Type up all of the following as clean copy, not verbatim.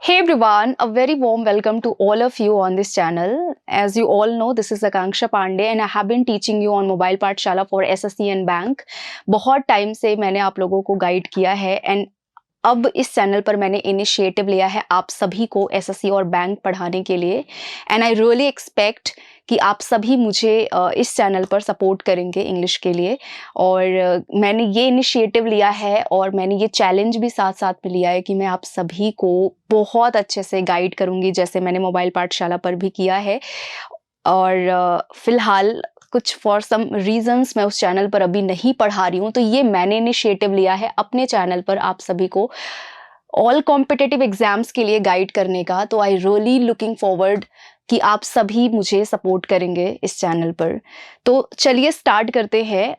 Hey everyone, a very warm welcome to all of you on this channel. As you all know, this is Akanksha Pandey and I have been teaching you on Mobile Pathshala for SSC and Bank. बहुत time से मैंने आप लोगों को guide किया है and अब इस चैनल पर मैंने इनिशिएटिव लिया है आप सभी को एसएससी और बैंक पढ़ाने के लिए एंड आई रियली एक्सपेक्ट कि आप सभी मुझे इस चैनल पर सपोर्ट करेंगे इंग्लिश के लिए। और मैंने ये इनिशिएटिव लिया है और मैंने ये चैलेंज भी साथ साथ में लिया है कि मैं आप सभी को बहुत अच्छे से गाइड करूँगी, जैसे मैंने मोबाइल पाठशाला पर भी किया है। और फिलहाल कुछ फॉर सम रीजंस मैं उस चैनल पर अभी नहीं पढ़ा रही हूँ, तो ये मैंने इनिशिएटिव लिया है अपने चैनल पर आप सभी को ऑल कॉम्पिटिटिव एग्जाम्स के लिए गाइड करने का। तो आई रियली लुकिंग फॉरवर्ड कि आप सभी मुझे सपोर्ट करेंगे इस चैनल पर। तो चलिए स्टार्ट करते हैं।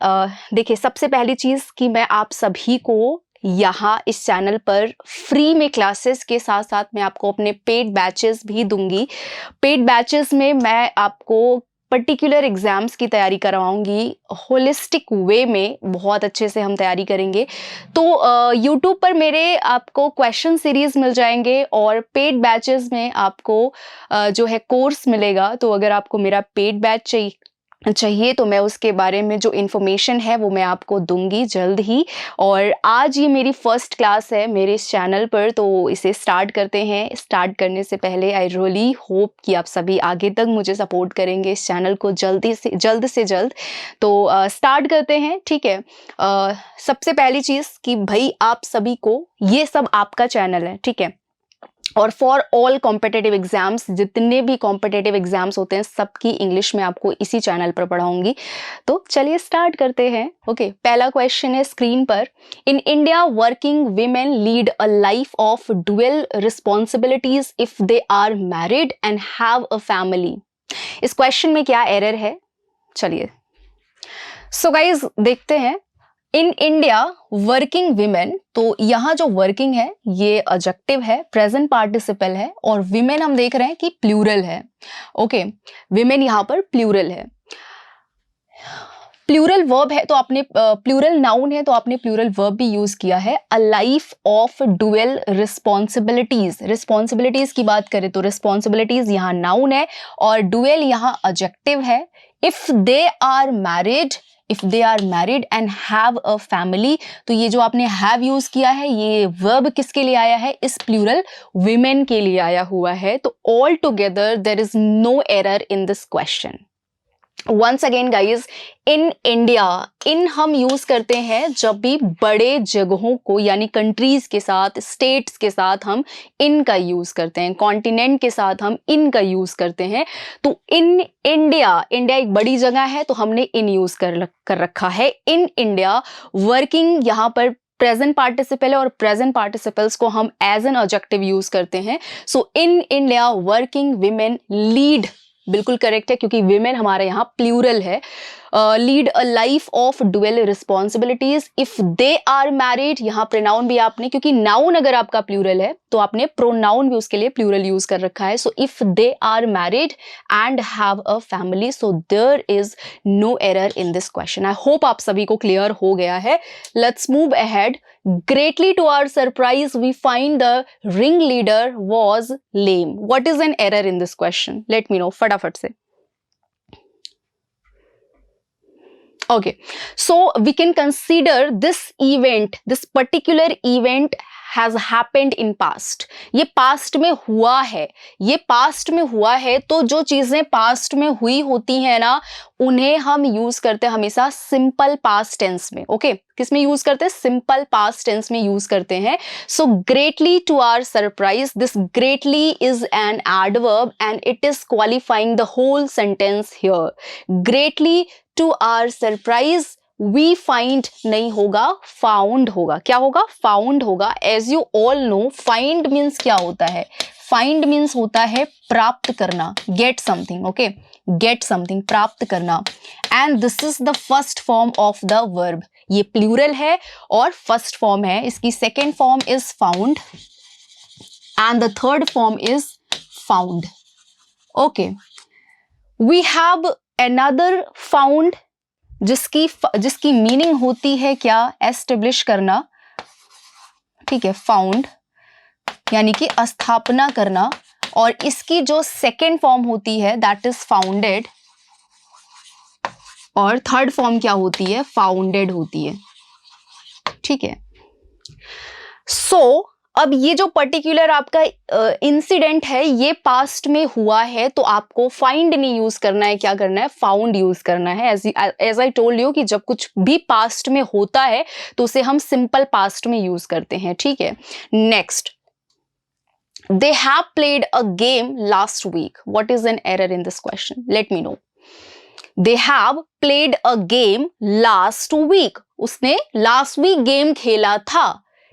देखिए, सबसे पहली चीज़ कि मैं आप सभी को यहाँ इस चैनल पर फ्री में क्लासेस के साथ साथ मैं आपको अपने पेड बैचेस भी दूंगी। पेड बैचेस में मैं आपको पर्टिकुलर एग्जाम्स की तैयारी करवाऊंगी, होलिस्टिक वे में बहुत अच्छे से हम तैयारी करेंगे। तो यूट्यूब पर मेरे आपको क्वेश्चन सीरीज मिल जाएंगे और पेड बैचेस में आपको जो है कोर्स मिलेगा। तो अगर आपको मेरा पेड बैच चाहिए तो मैं उसके बारे में जो इन्फॉर्मेशन है वो मैं आपको दूंगी जल्द ही। और आज ये मेरी फर्स्ट क्लास है मेरे इस चैनल पर, तो इसे स्टार्ट करते हैं। स्टार्ट करने से पहले आई रियली होप कि आप सभी आगे तक मुझे सपोर्ट करेंगे इस चैनल को जल्द से जल्द। तो स्टार्ट करते हैं, ठीक है। सबसे पहली चीज़ कि भाई आप सभी को ये सब आपका चैनल है, ठीक है। और फॉर ऑल कॉम्पिटिटिव एग्जाम्स, जितने भी कॉम्पिटिटिव एग्जाम्स होते हैं सबकी इंग्लिश में आपको इसी चैनल पर पढ़ाऊंगी। तो चलिए स्टार्ट करते हैं। ओके, पहला क्वेश्चन है स्क्रीन पर। In India working women lead a life of dual responsibilities if they are married and have a family. इस क्वेश्चन में क्या एरर है, चलिए सो गाइज देखते हैं। इन इंडिया वर्किंग विमेन, तो यहाँ जो वर्किंग है ये एडजेक्टिव है, प्रेजेंट पार्टिसिपल है, और विमेन हम देख रहे हैं कि प्लूरल है। ओके, विमेन यहाँ पर प्लूरल है। प्लूरल वर्ब है तो आपने प्लूरल नाउन है तो आपने प्लूरल वर्ब भी यूज किया है। अ life of dual responsibilities, responsibilities की बात करें तो रिस्पॉन्सिबिलिटीज यहाँ नाउन है और डुअल यहाँ एडजेक्टिव है। If they are married, if they are married and have a family, तो ये जो आपने हैव यूज किया है ये वर्ब किसके लिए आया है, इस प्लूरल विमेन के लिए आया हुआ है। तो all together there is no error in this question. Once again guys, in India, इन हम यूज करते हैं जब भी बड़े जगहों को यानी कंट्रीज के साथ, स्टेट्स के साथ हम इन का यूज करते हैं, कॉन्टिनेंट के साथ हम इन का यूज करते हैं। तो इन इंडिया, इंडिया एक बड़ी जगह है तो हमने इन यूज कर रखा है। इन इंडिया वर्किंग यहाँ पर प्रेजेंट पार्टिसिपल है और प्रेजेंट पार्टिसिपल्स को हम एज एन एडजेक्टिव यूज करते हैं। So in India working women lead, बिल्कुल करेक्ट है क्योंकि विमेन हमारे यहाँ प्लूरल है। Lead a life of dual responsibilities if they are married, यहाँ प्रोनाउन भी आपने, क्योंकि नाउन अगर आपका प्लूरल है तो आपने प्रोनाउन भी उसके लिए प्लूरल यूज कर रखा है। So if they are married and have a family, so there is no error in this question. I hope आप सभी को क्लियर हो गया है। Let's move ahead. Greatly to our surprise, we find the ringleader was lame. What is an error in this question? Let me know. फटाफट से. Okay, so we can consider this event, this particular event has happened in past. ये past में हुआ है, ये past में हुआ है, तो जो चीजें past में हुई होती हैं ना उन्हें हम यूज करते हैं हमेशा सिंपल पास्ट टेंस में। ओके, किस में यूज करते हैं, सिंपल पास्ट टेंस में यूज करते हैं। So greatly to our surprise, this greatly is an adverb and it is qualifying the whole sentence here. Greatly to our surprise we find नहीं होगा, फाउंड होगा। क्या होगा, फाउंड होगा। As you all know find means क्या होता है, find means होता है प्राप्त करना, get something. Okay, get something, प्राप्त करना। And this is the first form of the verb. ये प्लूरल है और फर्स्ट फॉर्म है, इसकी second form is found and the third form is found. Okay, we have another found जिसकी meaning होती है क्या, एस्टेब्लिश करना, ठीक है, फाउंड। यानी कि स्थापना करना, और इसकी जो सेकेंड फॉर्म होती है दैट इज फाउंडेड, और थर्ड फॉर्म क्या होती है, फाउंडेड होती है। ठीक है, सो अब ये जो पर्टिकुलर आपका इंसिडेंट है ये पास्ट में हुआ है, तो आपको फाइंड नहीं यूज करना है, क्या करना है, फाउंड यूज करना है। एज आई टोल्ड यू कि जब कुछ भी पास्ट में होता है तो उसे हम सिंपल पास्ट में यूज करते हैं। ठीक है, next, they have played a game last week. What is an error in this question? Let me know. They have played a game last week. उसने last week game खेला था।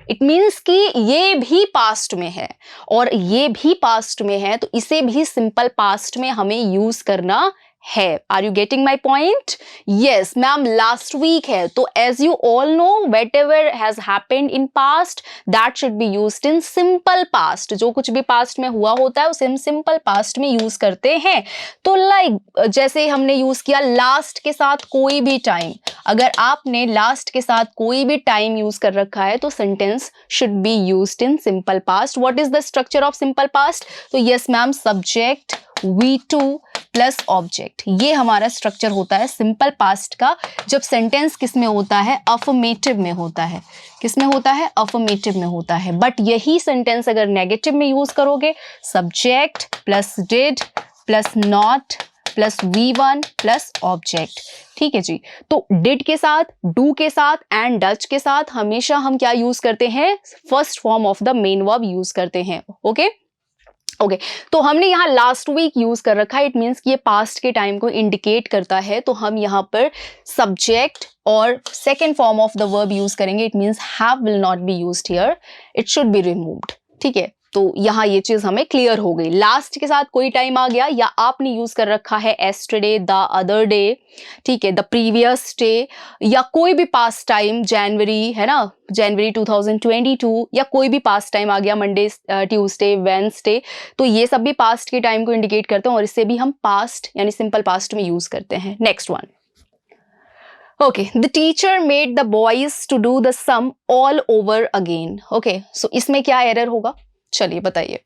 It means कि ये भी past में है और ये भी past में है, तो इसे भी simple past में हमें use करना है। Are you getting my point? Yes ma'am, last week है, तो as you all know whatever has happened in past that should be used in simple past. जो कुछ भी पास्ट में हुआ होता है उसे हम सिंपल पास्ट में यूज करते हैं। तो लाइक जैसे हमने यूज किया लास्ट के साथ कोई भी टाइम, अगर आपने लास्ट के साथ कोई भी टाइम यूज कर रखा है तो sentence should be used in simple past. What is the structure of simple past? तो yes ma'am, subject V2 plus object, ये हमारा स्ट्रक्चर होता है सिंपल पास्ट का। जब सेंटेंस किस में होता है, अफर्मेटिव में होता है। किस में होता है, अफर्मेटिव में होता है। बट यही सेंटेंस अगर नेगेटिव में यूज करोगे, subject plus did plus not plus V1 plus object. ठीक है जी, तो डिड के साथ, डू के साथ एंड डच के साथ हमेशा हम क्या यूज करते हैं, first form of the main verb use करते हैं। ओके ओके, तो हमने यहाँ लास्ट वीक यूज कर रखा है, इट मीन्स कि ये पास्ट के टाइम को इंडिकेट करता है, तो हम यहाँ पर सब्जेक्ट और second form of the verb use करेंगे। It means have will not be used here, it should be removed. ठीक है, तो यहाँ ये चीज हमें क्लियर हो गई। लास्ट के साथ कोई टाइम आ गया या आपने यूज कर रखा है एस्टरडे, द अदर डे, ठीक है, द प्रीवियस डे, या कोई भी पास्ट टाइम, जनवरी है ना, जनवरी 2022, या कोई भी पास्ट टाइम आ गया, मंडे, ट्यूसडे, वेडनेसडे, तो ये सब भी पास्ट के टाइम को इंडिकेट करते हैं और इससे भी हम पास्ट यानी सिंपल पास्ट में यूज करते हैं। Next one, okay, the teacher made the boys to do the sum all over again. Okay, so इसमें क्या एरर होगा, चलिए बताइए।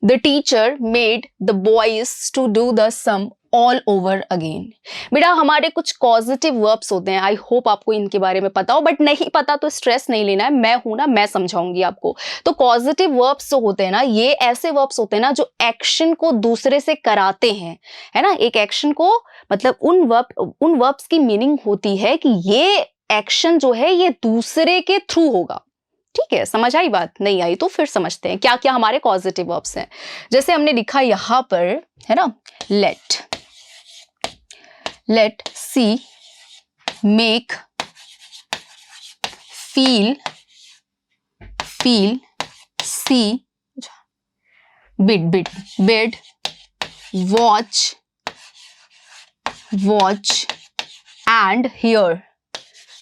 The teacher made the boys to do the sum all over again. बेटा हमारे कुछ कॉजेटिव वर्ब्स होते हैं, आई होप आपको इनके बारे में पता हो, बट नहीं पता तो स्ट्रेस नहीं लेना है, मैं हूं ना, मैं समझाऊंगी आपको। तो पॉजिटिव वर्ब्स जो होते हैं ना, ये ऐसे वर्ब्स होते हैं ना जो एक्शन को दूसरे से कराते हैं, है ना। एक एक्शन को मतलब उन वर्ब्स की मीनिंग होती है कि ये एक्शन जो है ये दूसरे के थ्रू होगा। ठीक है, समझ आई बात? नहीं आई तो फिर समझते हैं क्या क्या हमारे पॉजिटिव वर्ब्स हैं। जैसे हमने लिखा यहां पर, है ना, let, see, make, feel, see, bid, watch and hear.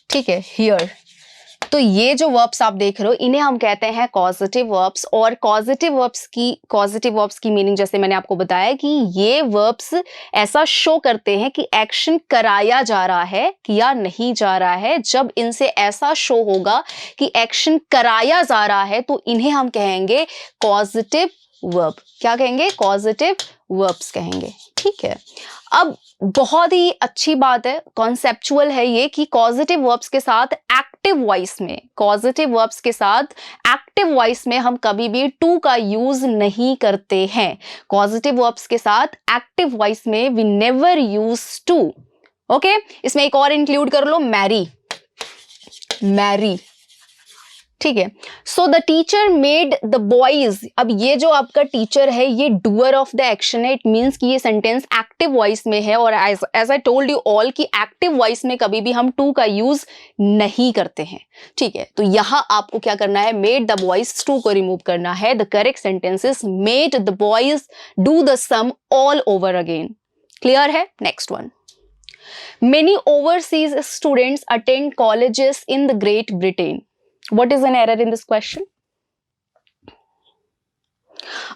ठीक है, हियर। तो ये जो वर्ब्स आप देख रहे हो इन्हें हम कहते हैं कॉजेटिव वर्ब्स। और कॉजेटिव वर्ब्स की मीनिंग जैसे मैंने आपको बताया कि ये वर्ब्स ऐसा शो करते हैं कि एक्शन कराया जा रहा है, किया नहीं जा रहा है। जब इनसे ऐसा शो होगा कि एक्शन कराया जा रहा है तो इन्हें हम कहेंगे कॉजेटिव वर्ब। क्या कहेंगे? कॉजेटिव वर्ब्स कहेंगे। ठीक है, अब बहुत ही अच्छी बात है, कॉन्सेप्चुअल है ये कि पॉजिटिव वर्ब्स के साथ एक्टिव वॉइस में हम कभी भी टू का यूज नहीं करते हैं। पॉजिटिव वर्ब्स के साथ एक्टिव वॉइस में we never use to. Okay, इसमें एक और इंक्लूड कर लो, मैरी। ठीक है, so the teacher made the boys. अब ये जो आपका टीचर है ये डूअर ऑफ द एक्शन है, इट मीन्स कि ये सेंटेंस एक्टिव वॉइस में है। और as I told you all कि एक्टिव वॉइस में कभी भी हम टू का यूज नहीं करते हैं। ठीक है, तो यहां आपको क्या करना है, मेड द बॉयज, टू को रिमूव करना है। The correct sentence is made the boys do the sum all over again. Clear है? Next one, many overseas students attend colleges in the Great Britain. What is an error in this question?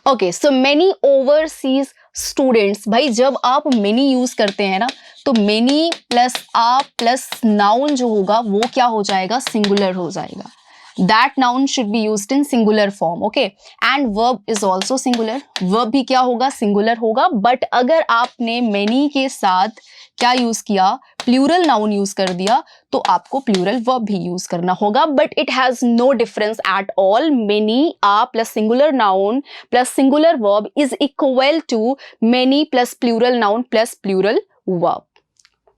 Okay, so many overseas students, भाई जब आप many use करते हैं ना तो many plus आ plus noun जो होगा वो क्या हो जाएगा, सिंगुलर हो जाएगा। that noun should be used in singular form, okay? And verb is also singular. verb भी क्या होगा, singular होगा. but अगर आपने many के साथ क्या यूज किया, प्लूरल नाउन यूज कर दिया, तो आपको प्लूरल वर्ब भी यूज करना होगा. But it has no difference at all. Many a plus singular noun plus singular verb is equal to many plus plural noun plus plural verb.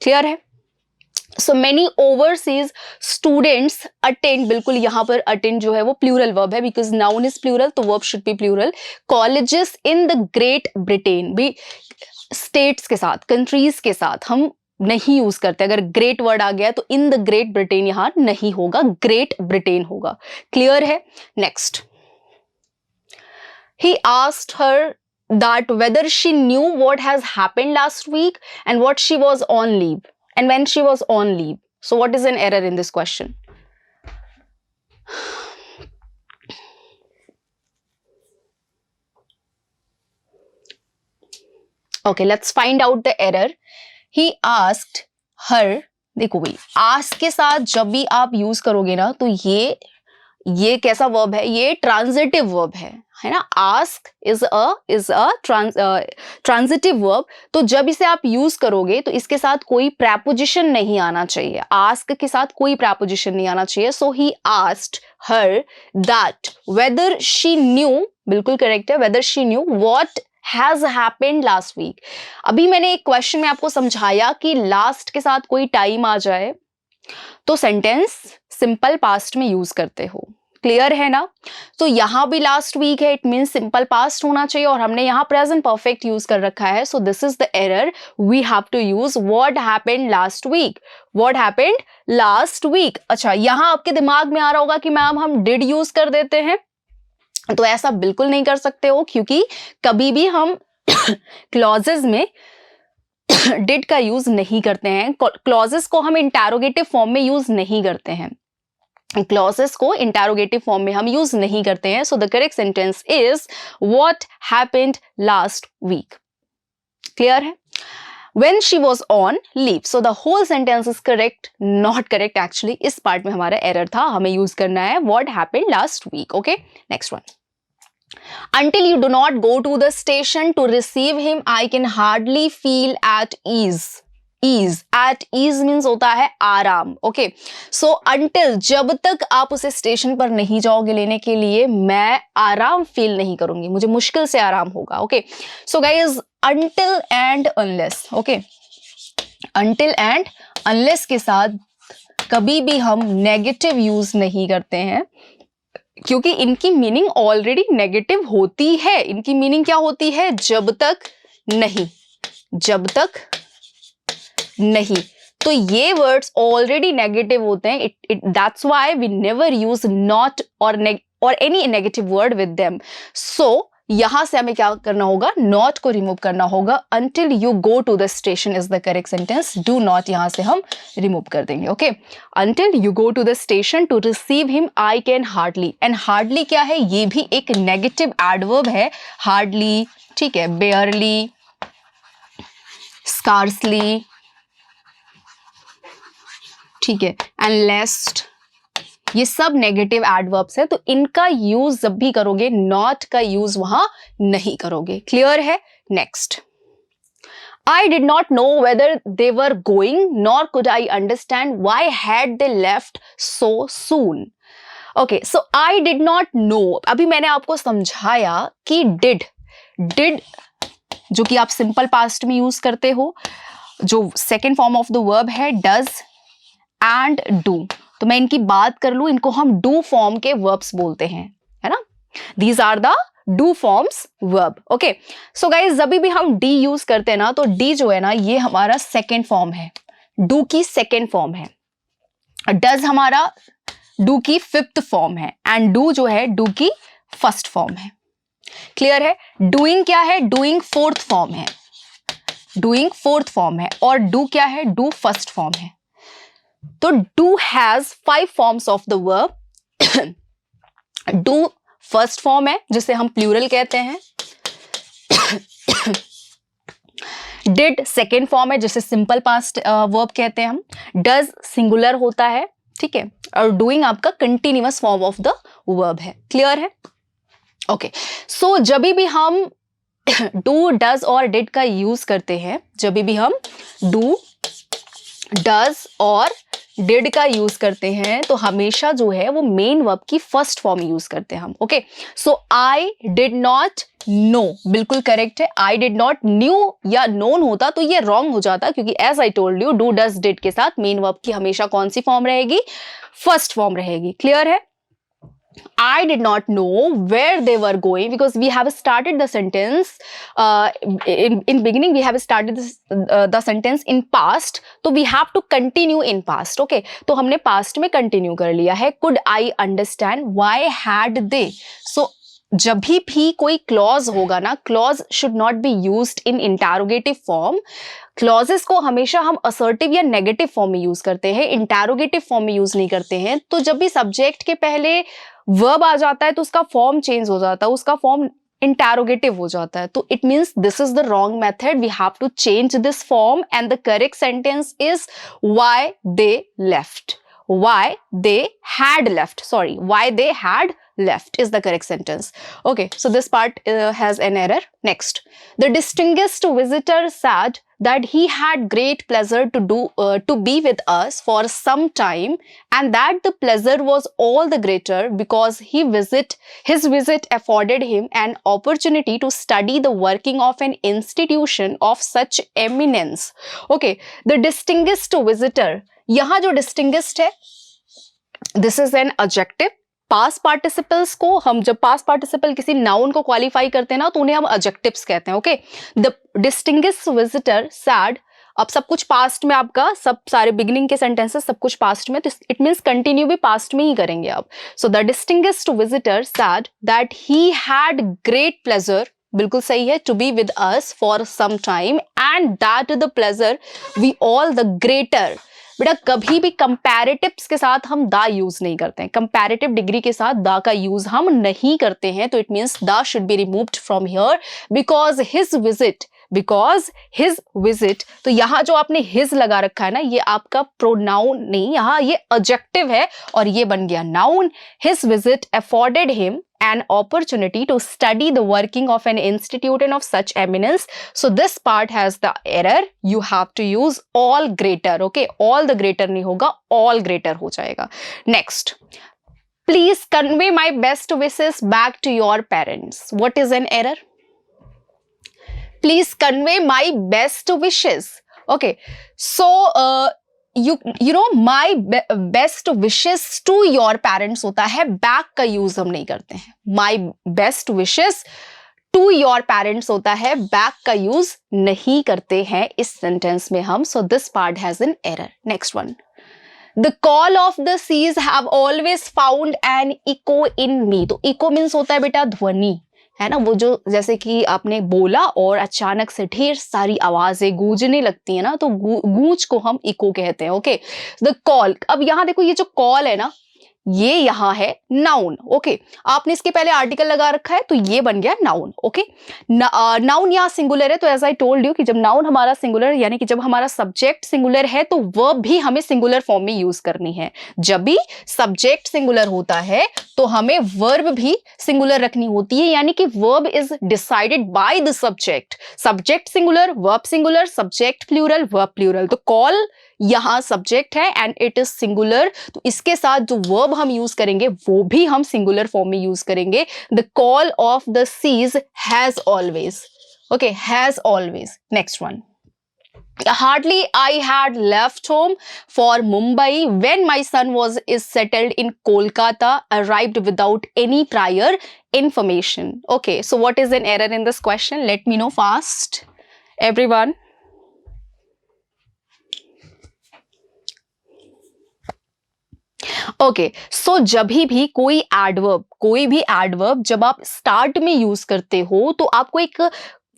Clear है? So many overseas students attend, बिल्कुल यहां पर attend जो है वो plural verb है, because noun is plural तो verb should be plural. Colleges in the Great Britain, भी स्टेट्स के साथ, कंट्रीज के साथ हम नहीं यूज करते. अगर ग्रेट वर्ड आ गया तो इन द ग्रेट ब्रिटेन यहां नहीं होगा, ग्रेट ब्रिटेन होगा. क्लियर है? Next, he asked her that whether she knew what has happened last week and what she was on leave and when she was on leave. So what is an error in this question? Okay, let's find out the error. He asked her. देखो भाई, ask के साथ जब भी आप use करोगे ना तो ये कैसा वर्ब है, ये ट्रांजिटिव वर्ब है ना. Ask is a transitive verb. तो जब इसे आप यूज करोगे तो इसके साथ कोई प्रैपोजिशन नहीं आना चाहिए. आस्क के साथ कोई प्रैपोजिशन नहीं आना चाहिए. So he asked her that whether she knew, बिल्कुल करेक्ट है, whether she knew what has happened last week. अभी मैंने एक क्वेश्चन में आपको समझाया कि लास्ट के साथ कोई टाइम आ जाए तो सेंटेंस सिंपल पास्ट में यूज करते हो. क्लियर है ना? तो यहां भी लास्ट वीक है, इट मींस सिंपल पास्ट होना चाहिए, और हमने यहां प्रेजेंट परफेक्ट यूज कर रखा है. So this is the error. We have to use what happened last week. What happened last week. अच्छा, यहां आपके दिमाग में आ रहा होगा कि मैम हम डिड यूज कर देते हैं. तो ऐसा बिल्कुल नहीं कर सकते हो, क्योंकि कभी भी हम क्लॉजेस में डिड का यूज नहीं करते हैं. क्लॉजेस को हम इंटरोगेटिव फॉर्म में यूज नहीं करते हैं. क्लॉजेस को इंटरोगेटिव फॉर्म में हम यूज नहीं करते हैं. So the correct sentence is what happened last week. Clear है? When she was on leave. So the whole sentence is correct, not correct actually. इस पार्ट में हमारा error था, हमें यूज करना है what happened last week. Okay, next one. Until you do not go to the station to receive him, I can hardly feel at ease. At ease means होता है आराम. Okay, so until, जब तक आप उसे station पर नहीं जाओगे लेने के लिए, मैं आराम फील नहीं करूंगी, मुझे मुश्किल से आराम होगा. Okay, so guys, until and unless. Okay, until and unless के साथ कभी भी हम नेगेटिव यूज नहीं करते हैं, क्योंकि इनकी मीनिंग ऑलरेडी नेगेटिव होती है. इनकी मीनिंग क्या होती है? जब तक नहीं, जब तक नहीं. तो ये वर्ड्स ऑलरेडी नेगेटिव होते हैं. That's why we never use not और any negative word with them. So यहां से हमें क्या करना होगा? नॉट को रिमूव करना होगा. Until you go to the station is the correct sentence. Do not यहां से हम रिमूव कर देंगे. Okay, until you go to the station to receive him I can hardly. And hardly क्या है? ये भी एक नेगेटिव एडवर्ब है. हार्डली, ठीक है, बेयरली, स्कार्सली, ठीक है, एंड लेस्ट, ये सब नेगेटिव एडवर्ब्स है. तो इनका यूज जब भी करोगे, नॉट का यूज वहां नहीं करोगे. क्लियर है? Next, I did not know whether they were going, nor could I understand why had they left so soon. Okay, so I did not know. अभी मैंने आपको समझाया कि did जो कि आप सिंपल पास्ट में यूज करते हो, जो second form of the verb है, does and do. तो मैं इनकी बात कर लूं, इनको हम डू फॉर्म के वर्ब्स बोलते हैं, है ना. These are the do forms verb. Okay, so guys, जब भी हम डी यूज करते हैं ना, तो डी जो है ना, ये हमारा सेकेंड फॉर्म है, डू की सेकेंड फॉर्म है. डज हमारा डू की फिफ्थ फॉर्म है, एंड डू जो है डू की फर्स्ट फॉर्म है. क्लियर है? डूइंग क्या है? डूइंग फोर्थ फॉर्म है. डूइंग फोर्थ फॉर्म है, और डू क्या है? डू फर्स्ट फॉर्म है. तो do has 5 forms of the verb. Do first form है, जिसे हम प्लूरल कहते हैं. डिड सेकेंड फॉर्म है, जिसे सिंपल पास्ट वर्ब कहते हैं हम. डज सिंगुलर होता है, ठीक है, और डूइंग आपका continuous form of the verb है। क्लियर है? ओके, सो जब भी हम डू, डज और डिड का यूज करते हैं, जब भी हम डू, डज और डिड का यूज करते हैं तो हमेशा जो है वो मेन वर्ब की फर्स्ट फॉर्म यूज करते हैं हम। Okay, so I did not know, बिल्कुल करेक्ट है। आई डिड नॉट न्यू या नोन होता तो ये रॉन्ग हो जाता, क्योंकि as I told you do, does, did के साथ मेन वर्ब की हमेशा कौन सी फॉर्म रहेगी? फर्स्ट फॉर्म रहेगी। क्लियर है? I did not know where they were going because we have started the sentence in beginning we have started this, the sentence in past, तो we have to continue in past. Okay, तो हमने past में continue कर लिया है। Could I understand? Why had they? So जब भी कोई क्लॉज होगा ना, clause should not be used in interrogative form. Clauses को हमेशा हम असर्टिव या नेगेटिव फॉर्म में यूज करते हैं, इंटरोगेटिव फॉर्म में यूज नहीं करते हैं। तो जब भी सब्जेक्ट के पहले वर्ब आ जाता है तो उसका फॉर्म चेंज हो जाता है, उसका फॉर्म इंटरोगेटिव हो जाता है। तो it means this is the wrong method, we have to change this form and the correct sentence is why they left, why they had left, sorry, why they had left is the correct sentence. Okay, so this part has an error. Next, the distinguished visitor said that he had great pleasure to be with us for some time, and that the pleasure was all the greater because his visit afforded him an opportunity to study the working of an institution of such eminence. Okay, the distinguished visitor, यहां जो distinguished है, this is an adjective. Past participles को हम जब past participle किसी noun को qualify करते हैं ना तो उन्हें हम एडजेक्टिव्स कहते हैं। Okay, the distinguished visitor sad, अब सब कुछ पास्ट में, आपका सब सारे बिगिनिंग के सेंटेंसेस सब कुछ पास्ट में, तो इट मीन्स कंटिन्यू भी पास्ट में ही करेंगे आप। So the distinguished visitor said that he had great pleasure, बिल्कुल सही है, to be with us for some time and that the pleasure we all the greater. बेटा कभी भी कंपैरेटिव्स के साथ हम दा यूज नहीं करते हैं, कंपैरेटिव डिग्री के साथ दा का यूज हम नहीं करते हैं। तो इट मीन्स दा should be removed from here because his visit, तो यहाँ जो आपने हिज लगा रखा है ना, ये आपका प्रोनाउन नहीं, यहाँ ये एडजेक्टिव है और ये बन गया noun. His visit afforded him an opportunity to study the working of an institute and of such eminence. So this part has the error, you have to use all greater. Okay, all the greater नहीं होगा, all greater हो जाएगा। Next, please convey my best wishes back to your parents. What is an error? Please convey my best wishes. Okay, so you know my best wishes to your parents होता है, back का use हम नहीं करते हैं। my best wishes to your parents होता है, back का यूज नहीं करते हैं इस सेंटेंस में हम। so this part has an error. Next one, the call of the seas have always found an echo in me. तो echo means होता है बेटा ध्वनि, है ना, वो जो जैसे कि आपने बोला और अचानक से ढेर सारी आवाजें गूंजने लगती है ना, तो गूंज को हम इको कहते हैं। ओके, द कॉल, अब यहाँ देखो ये जो कॉल है ना, ये यहाँ है नाउन। ओके, आपने इसके पहले आर्टिकल लगा रखा है तो ये बन गया नाउन। ओके, नाउन यहाँ सिंगुलर है, तो एज आई टोल्ड यू कि जब नाउन हमारा सिंगुलर यानी कि जब हमारा सब्जेक्ट सिंगुलर है तो वर्ब भी हमें सिंगुलर फॉर्म में यूज करनी है। जब भी सब्जेक्ट सिंगुलर होता है तो हमें वर्ब भी सिंगुलर रखनी होती है, यानी कि verb is decided by the subject. Subject singular, verb singular, subject plural, verb plural. तो कॉल यहाँ सब्जेक्ट है एंड इट इज सिंगुलर, तो इसके साथ जो वर्ब हम यूज करेंगे वो भी हम सिंगुलर फॉर्म में यूज करेंगे। The call of the seas has always. Okay, has always. Next one, hardly I had left home for Mumbai when my son is settled in Kolkata, arrived without any prior information. Okay, so what is an error in this question? Let me know fast, everyone. Okay, so जब भी कोई adverb जब आप start में use करते हो तो आपको एक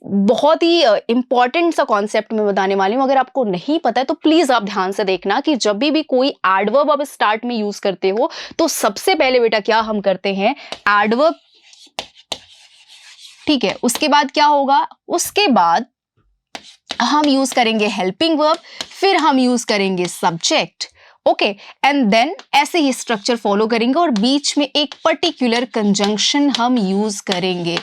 बहुत ही इंपॉर्टेंट सा कॉन्सेप्ट मैं बताने वाली हूं। अगर आपको नहीं पता है तो प्लीज आप ध्यान से देखना कि जब भी कोई एडवर्ब आप स्टार्ट में यूज करते हो तो सबसे पहले बेटा क्या हम करते हैं, एडवर्ब, ठीक है, उसके बाद क्या होगा, उसके बाद हम यूज करेंगे हेल्पिंग वर्ब, फिर हम यूज करेंगे सब्जेक्ट, ओके, एंड देन ऐसे ही स्ट्रक्चर फॉलो करेंगे और बीच में एक पर्टिकुलर कंजंक्शन हम यूज करेंगे,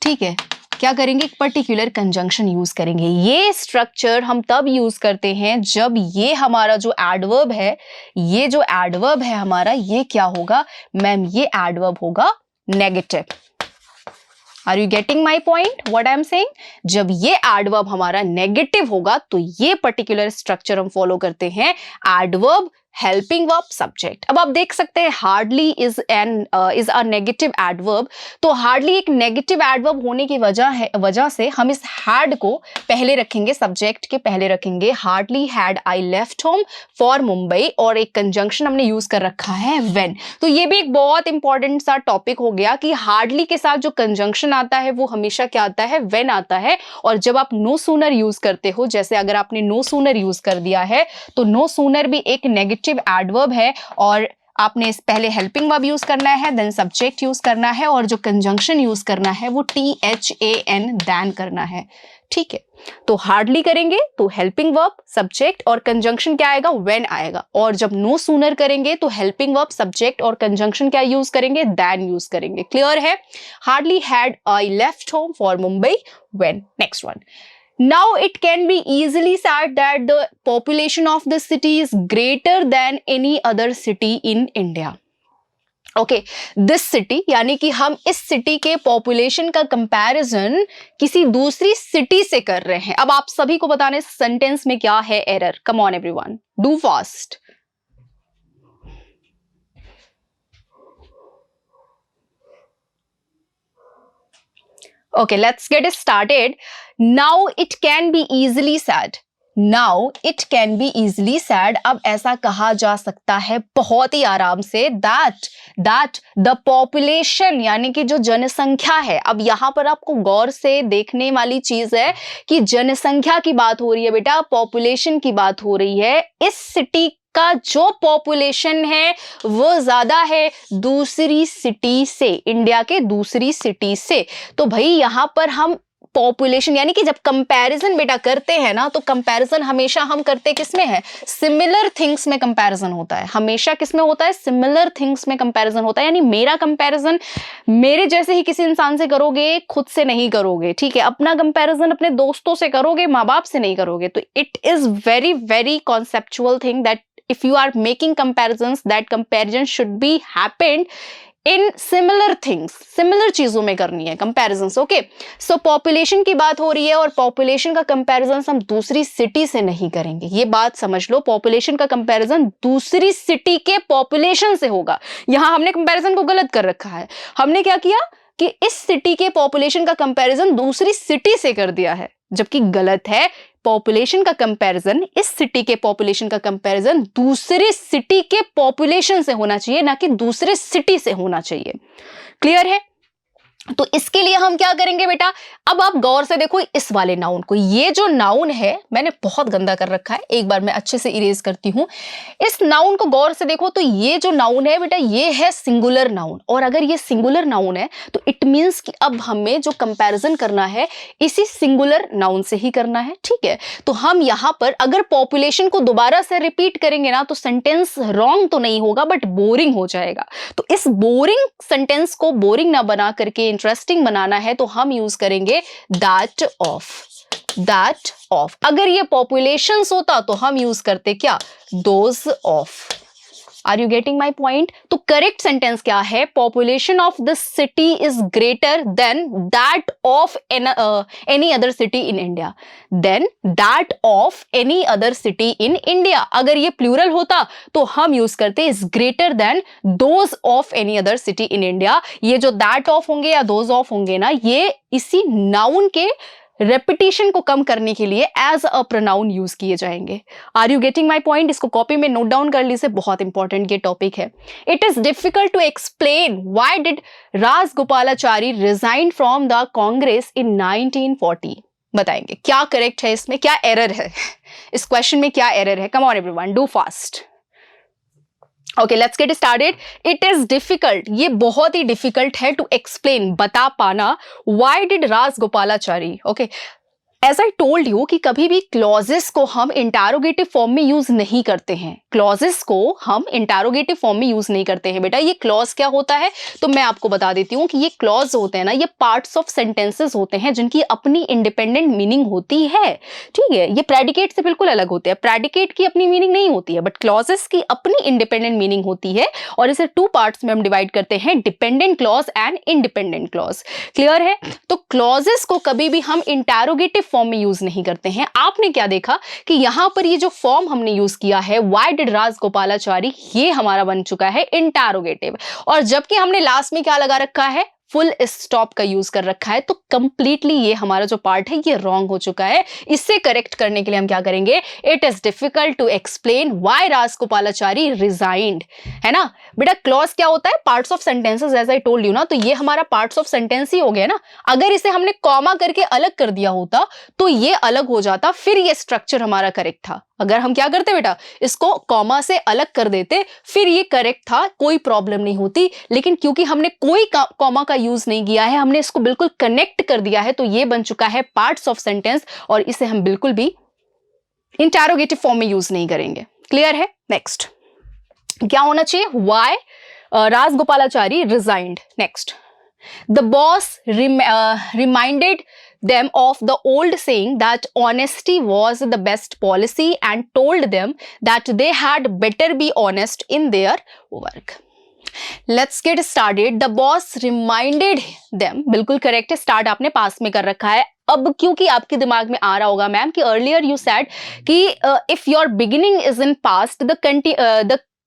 ठीक है। क्या करेंगे? एक पर्टिकुलर कंजंक्शन यूज करेंगे। ये स्ट्रक्चर हम तब यूज करते हैं जब ये हमारा जो एडवर्ब है, ये जो एडवर्ब है हमारा, ये क्या होगा मैम? ये एडवर्ब होगा negative. Are you getting my point what I am saying? जब ये एडवर्ब हमारा नेगेटिव होगा तो ये पर्टिकुलर स्ट्रक्चर हम फॉलो करते हैं, एडवर्ब हेल्पिंग वर्ब सब्जेक्ट। अब आप देख सकते हैं hardly is a negative adverb. तो हार्डली एक नेगेटिव एडवर्ब होने की वजह से हम इस हैड को पहले रखेंगे, सब्जेक्ट के पहले रखेंगे। Hardly had I left home for Mumbai, और एक कंजंक्शन हमने यूज कर रखा है व्हेन। तो ये भी एक बहुत इंपॉर्टेंट सा टॉपिक हो गया कि हार्डली के साथ जो कंजंक्शन आता है वो हमेशा क्या आता है? व्हेन आता है। और जब आप नो सूनर यूज करते हो, जैसे अगर आपने नो सूनर यूज कर दिया है तो नो सूनर भी एक नेगेटिव एडवर्ब है, और आपने इस पहले हेल्पिंग वर्ब यूज करना है, देन सब्जेक्ट यूज करना है, और जो कंजंक्शन यूज करना है वो THAN दैन करना है, ठीक है। तो हार्डली करेंगे तो हेल्पिंग वर्ब सब्जेक्ट और कंजंक्शन क्या आएगा? व्हेन आएगा। और जब नो सूनर करेंगे तो हेल्पिंग वर्ब सब्जेक्ट और कंजंक्शन क्या यूज करेंगे? दैन यूज करेंगे। क्लियर है? Hardly had I left home for Mumbai when. Next one, now it can be easily said that the population of the city is greater than any other city in India. Okay, this city यानी कि हम इस city के population का comparison किसी दूसरी city से कर रहे हैं। अब आप सभी को बताने सेंटेंस में क्या है error? Come on everyone, do fast. Okay, let's get it started. Now it can be easily said. Now it can be easily said. अब ऐसा कहा जा सकता है बहुत ही आराम से that the population यानी कि जो जनसंख्या है। अब यहां पर आपको गौर से देखने वाली चीज है कि जनसंख्या की बात हो रही है बेटा, पॉपुलेशन की बात हो रही है। इस सिटी का जो पॉपुलेशन है वो ज्यादा है दूसरी सिटी से, इंडिया के दूसरी सिटी से। तो भाई यहां पर हम पॉपुलेशन यानी कि जब कंपैरिजन बेटा करते हैं ना, तो कंपैरिजन हमेशा हम करते किसमें है? सिमिलर थिंग्स में कंपैरिजन होता है। हमेशा किसमें होता है? सिमिलर थिंग्स में कंपैरिजन होता है। यानी मेरा कंपैरिजन मेरे जैसे ही किसी इंसान से करोगे, खुद से नहीं करोगे, ठीक है। अपना कंपैरिजन अपने दोस्तों से करोगे, माँ बाप से नहीं करोगे। तो it is very very conceptual thing that if you are making comparisons, that comparison should be happened in similar things, similar चीजों में करनी है comparisons, okay? So population की बात हो रही है और population का comparison हम दूसरी सिटी से नहीं करेंगे, ये बात समझ लो। population का comparison दूसरी सिटी के population से होगा। यहां हमने comparison को गलत कर रखा है। हमने क्या किया कि इस सिटी के population का comparison दूसरी सिटी से कर दिया है, जबकि गलत है। पॉपुलेशन का कंपैरिजन, इस सिटी के पॉपुलेशन का कंपैरिजन दूसरे सिटी के पॉपुलेशन से होना चाहिए, ना कि दूसरे सिटी से होना चाहिए। क्लियर है? तो इसके लिए हम क्या करेंगे बेटा? अब आप गौर से देखो इस वाले नाउन को। ये जो नाउन है मैंने बहुत गंदा कर रखा है, एक बार मैं अच्छे से इरेज करती हूं। इस नाउन को गौर से देखो तो ये जो नाउन है बेटा, ये है सिंगुलर नाउन। और अगर ये सिंगुलर नाउन है तो इट मींस कि अब हमें जो कंपैरिजन करना है इसी सिंगुलर नाउन से ही करना है, ठीक है। तो हम यहां पर अगर पॉपुलेशन को दोबारा से रिपीट करेंगे ना तो सेंटेंस रॉन्ग तो नहीं होगा बट बोरिंग हो जाएगा। तो इस बोरिंग सेंटेंस को बोरिंग ना बना करके इंटरेस्टिंग बनाना है तो हम यूज करेंगे दैट ऑफ। अगर ये पॉपुलेशंस होता तो हम यूज करते क्या? Those of. Are you getting my point? तो करेक्ट सेंटेंस क्या है? Population of the city is greater than that of any other city in India. Than that of any other city in India. अगर ये plural होता तो हम use करते is greater than those of any other city in India. ये जो that of होंगे या दोज ऑफ होंगे ना, ये इसी नाउन के रेपिटेशन को कम करने के लिए एज अ प्रोनाउन यूज किए जाएंगे। Are you getting my point? इसको कॉपी में नोट डाउन कर लीजिए, बहुत इंपॉर्टेंट ये टॉपिक है। It is difficult to explain why did Rajagopalachari resign from the Congress in 1940। बताएंगे क्या करेक्ट है, इसमें क्या एरर है, इस क्वेश्चन में क्या एरर है? Come on everyone, do fast. Okay, let's get started. It is difficult, ये बहुत ही डिफिकल्ट है टू एक्सप्लेन, बता पाना। Why did Rajagopalachari, okay, as I told you कि कभी भी क्लॉजेस को हम इंटरोगेटिव फॉर्म में यूज नहीं करते हैं। क्लॉजेस को हम इंटरोगेटिव फॉर्म में यूज नहीं करते हैं बेटा। ये क्लॉज क्या होता है तो मैं आपको बता देती हूँ कि ये क्लॉज होते हैं ना, ये पार्ट्स ऑफ सेंटेंसेस होते हैं जिनकी अपनी इंडिपेंडेंट मीनिंग होती है। ठीक है, ये प्रेडिकेट से बिल्कुल अलग होते हैं। प्रेडिकेट की अपनी मीनिंग नहीं होती है, बट क्लॉजेस की अपनी इंडिपेंडेंट मीनिंग होती है। और इसे टू पार्ट्स में हम डिवाइड करते हैं, dependent clause and independent clause. Clear है? तो क्लॉजेस को कभी भी हम इंटरोगेटिव फॉर्म में यूज नहीं करते हैं। आपने क्या देखा कि यहां पर ये जो फॉर्म हमने यूज किया है, व्हाई डिड राजगोपालाचारी, ये हमारा बन चुका है इंटरोगेटिव। और जबकि हमने लास्ट में क्या लगा रखा है, फुल स्टॉप का यूज कर रखा है, तो कंप्लीटली ये हमारा जो पार्ट है ये रॉन्ग हो चुका है। इससे करेक्ट करने के लिए हम क्या करेंगे, it is difficult to explain why Rajagopalachari resigned, है ना बेटा। क्लॉज क्या होता है, parts of sentences, as I told you ना, तो ये हमारा पार्ट्स ऑफ सेंटेंस ही हो गया ना। अगर इसे हमने कॉमा करके अलग कर दिया होता तो ये अलग हो जाता, फिर ये स्ट्रक्चर हमारा करेक्ट था। अगर हम क्या करते बेटा, इसको कॉमा से अलग कर देते, फिर ये करेक्ट था, कोई प्रॉब्लम नहीं होती। लेकिन क्योंकि हमने कोई कॉमा का यूज नहीं किया है, हमने इसको बिल्कुल कनेक्ट कर दिया है, तो ये बन चुका है पार्ट्स ऑफ सेंटेंस, और इसे हम बिल्कुल भी इंटरोगेटिव फॉर्म में यूज नहीं करेंगे। क्लियर है? नेक्स्ट क्या होना चाहिए, why Rajagopalachari resigned. Next, the boss reminded them of the old saying that honesty was the best policy and told them that they had better be honest in their work. Let's get started. The boss reminded them, बिल्कुल correct है, start आपने पास में कर रखा है। अब क्योंकि आपके दिमाग में आ रहा होगा मैम कि अर्लियर यू सेड कि if your beginning is in past the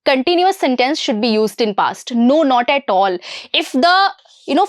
continuous sentence should be used in past. No, not at all. If the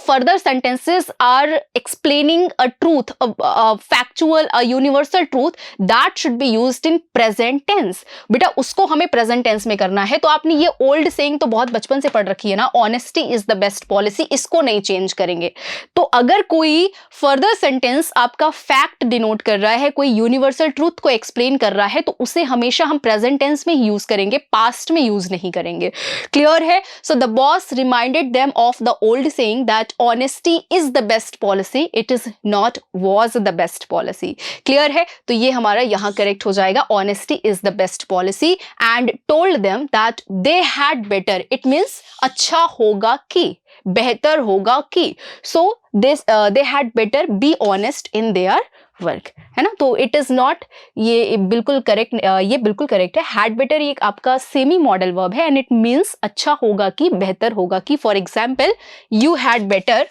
further sentences are explaining a truth, a factual, a universal truth, that should be used in present tense. बेटा उसको हमें present tense में करना है। तो आपने ये old saying तो बहुत बचपन से पढ़ रखी है ना, honesty is the best policy, इसको नहीं change करेंगे। तो अगर कोई further sentence आपका fact denote कर रहा है, कोई universal truth को explain कर रहा है, तो उसे हमेशा हम present tense में ही use करेंगे, past में use नहीं करेंगे। क्लियर है? So the boss reminded them of the old saying that honesty is the best policy, it is not was the best policy. Clear है? तो ये हमारा यहां करेक्ट हो जाएगा, honesty is the best policy and told them that they had better, it means अच्छा होगा कि, बेहतर होगा कि। So they had better be honest in their work, है ना। तो इट इज नॉट, ये बिल्कुल करेक्ट, ये बिल्कुल करेक्ट है। हैड बेटर ये आपका सेमी मॉडल वर्ब है एंड इट मीन्स अच्छा होगा कि, बेहतर होगा कि। For example, you had better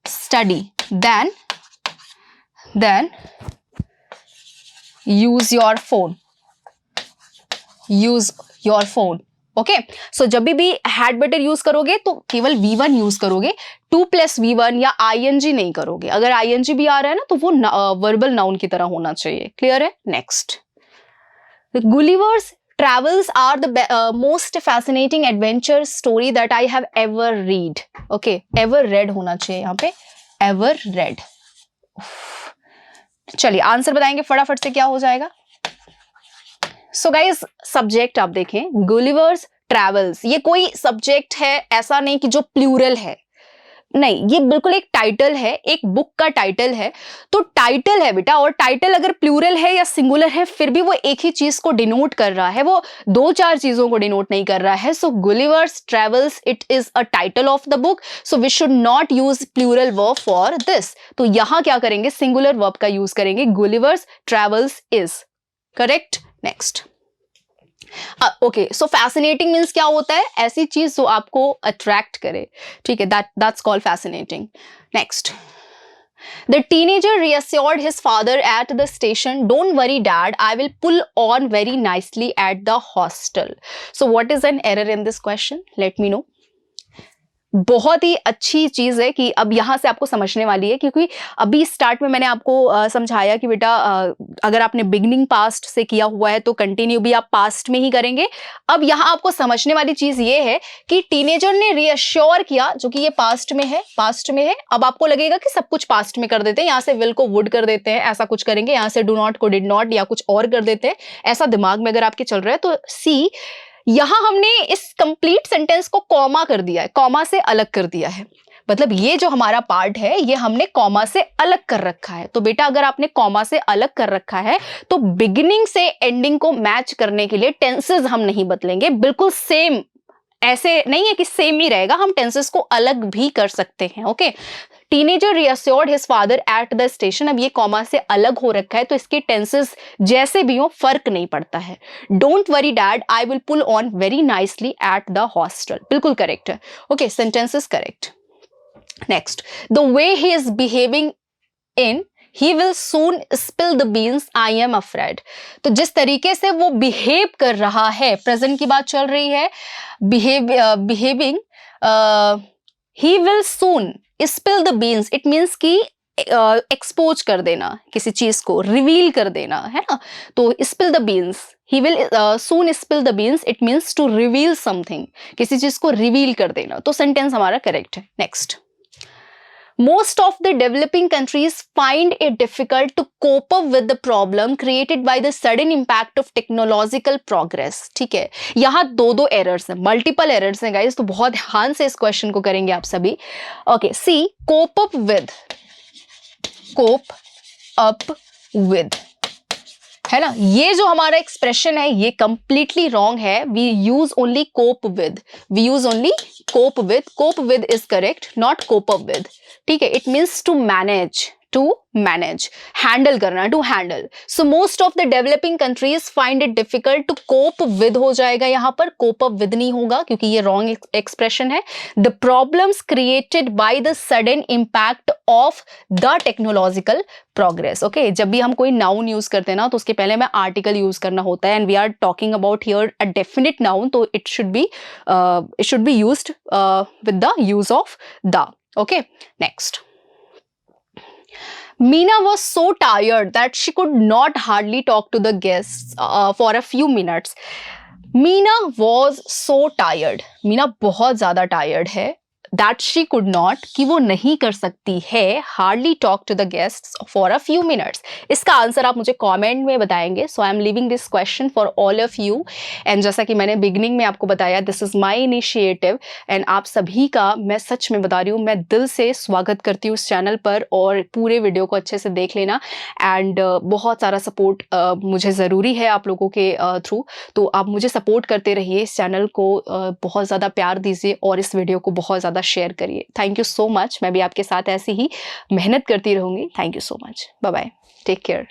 study then use your phone. Okay, so जब भी हैड बेटर यूज करोगे तो केवल V1 यूज करोगे, 2 + V1 या ING नहीं करोगे। अगर ING भी आ रहा है ना तो वो वर्बल नाउन की तरह होना चाहिए। क्लियर है? Next, Gulliver's travels are the most fascinating adventure story that I have ever read. Okay, ever read होना चाहिए यहाँ पे, ever read। चलिए आंसर बताएंगे फटाफट से, क्या हो जाएगा। सो गाइज, सब्जेक्ट आप देखें, गुलिवर्स ट्रैवल्स, ये कोई सब्जेक्ट है ऐसा नहीं कि जो प्लूरल है, नहीं, ये बिल्कुल एक टाइटल है, एक बुक का टाइटल है। तो टाइटल है बेटा, और टाइटल अगर प्लूरल है या सिंगुलर है फिर भी वो एक ही चीज को डिनोट कर रहा है, वो 2-4 चीजों को डिनोट नहीं कर रहा है। So Gulliver's Travels, it is a title of the book, so we should not use plural verb for this. तो यहां क्या करेंगे, सिंगुलर वर्ब का यूज करेंगे, Gulliver's Travels is correct. Next, okay, so fascinating means क्या होता है, ऐसी चीज जो आपको अट्रैक्ट करे। ठीक है, that's called fascinating. Next, the teenager reassured his father at the station, don't worry dad, I will pull on very nicely at the hostel. So what is an error in this question? Let me know. बहुत ही अच्छी चीज है कि अब यहां से आपको समझने वाली है, क्योंकि अभी स्टार्ट में मैंने आपको समझाया कि बेटा अगर आपने बिगनिंग पास्ट से किया हुआ है तो कंटिन्यू भी आप पास्ट में ही करेंगे। अब यहां आपको समझने वाली चीज ये है कि टीनेजर ने रीअश्योर किया, जो कि ये पास्ट में है। अब आपको लगेगा कि सब कुछ पास्ट में कर देते हैं, यहां से विल को वुड कर देते हैं, ऐसा कुछ करेंगे, यहां से डू नॉट को डिड नॉट या कुछ और कर देते हैं, ऐसा दिमाग में अगर आपके चल रहा है तो सी, यहां हमने इस कंप्लीट सेंटेंस को कॉमा कर दिया है, कॉमा से अलग कर दिया है। मतलब ये जो हमारा पार्ट है ये हमने कॉमा से अलग कर रखा है। तो बेटा अगर आपने कॉमा से अलग कर रखा है तो बिगिनिंग से एंडिंग को मैच करने के लिए टेंसेस हम नहीं बदलेंगे, बिल्कुल सेम, ऐसे नहीं है कि सेम ही रहेगा, हम टेंसेस को अलग भी कर सकते हैं। Okay, teenager reassured his father at the station. अब ये कॉमा से अलग हो रखा है तो इसके टेंसेस जैसे भी हो फर्क नहीं पड़ता है। Don't worry dad, I will pull on very nicely at the hostel, बिल्कुल करेक्ट है। Okay, sentence is correct. Next, the way he is behaving in he will soon spill the beans, I am afraid। तो जिस तरीके से वो behave कर रहा है, प्रेजेंट की बात चल रही है, behaving, he will soon spill the beans, it means कि एक्सपोज कर देना, किसी चीज को रिवील कर देना, है ना। तो spill the beans, he will soon spill the beans, it means to reveal something, किसी चीज को रिवील कर देना। तो सेंटेंस हमारा करेक्ट है। Next, Most of the developing countries find it difficult to cope up with the problem created by the sudden impact of technological progress। ठीक है, यहाँ दो एरर्स हैं, मल्टीपल एरर्स हैं गाइस, तो बहुत ध्यान से इस क्वेश्चन को करेंगे आप सभी। Okay, see, cope up with, cope up with, है ना। ये जो हमारा एक्सप्रेशन है ये कंप्लीटली रॉन्ग है। We use only cope with, we use only cope with, cope with is correct, not cope up with. ठीक है, it means to manage, to manage, handle करना, to handle. So most of the developing countries find it difficult to cope with हो जाएगा यहाँ पर, कोप up with नहीं होगा क्योंकि ये रॉन्ग एक्सप्रेशन है। The problems created by the sudden impact of the technological progress. Okay, जब भी हम कोई नाउन यूज करते हैं ना तो उसके पहले में आर्टिकल यूज करना होता है, and we are talking about here a definite noun, तो it should be used with the use of the. Okay, next, Meena was so tired that she could not hardly talk to the guests for a few minutes. Meena was so tired. Meena बहुत ज़्यादा tired है। That she could not, कि वो नहीं कर सकती है, hardly talk to the guests for a few minutes। इसका आंसर आप मुझे कमेंट में बताएंगे। So I am leaving this question for all of you। And जैसा कि मैंने बिगनिंग में आपको बताया, this is my initiative, and आप सभी का मैं सच में बता रही हूँ, मैं दिल से स्वागत करती हूँ इस चैनल पर, और पूरे वीडियो को अच्छे से देख लेना। एंड बहुत सारा सपोर्ट मुझे ज़रूरी है आप लोगों के थ्रू, तो आप मुझे सपोर्ट करते रहिए, इस चैनल को बहुत ज़्यादा प्यार दीजिए और इस वीडियो को बहुत ज़्यादा शेयर करिए। थैंक यू सो मच, मैं भी आपके साथ ऐसी ही मेहनत करती रहूँगी। Thank you so much, bye bye, take care.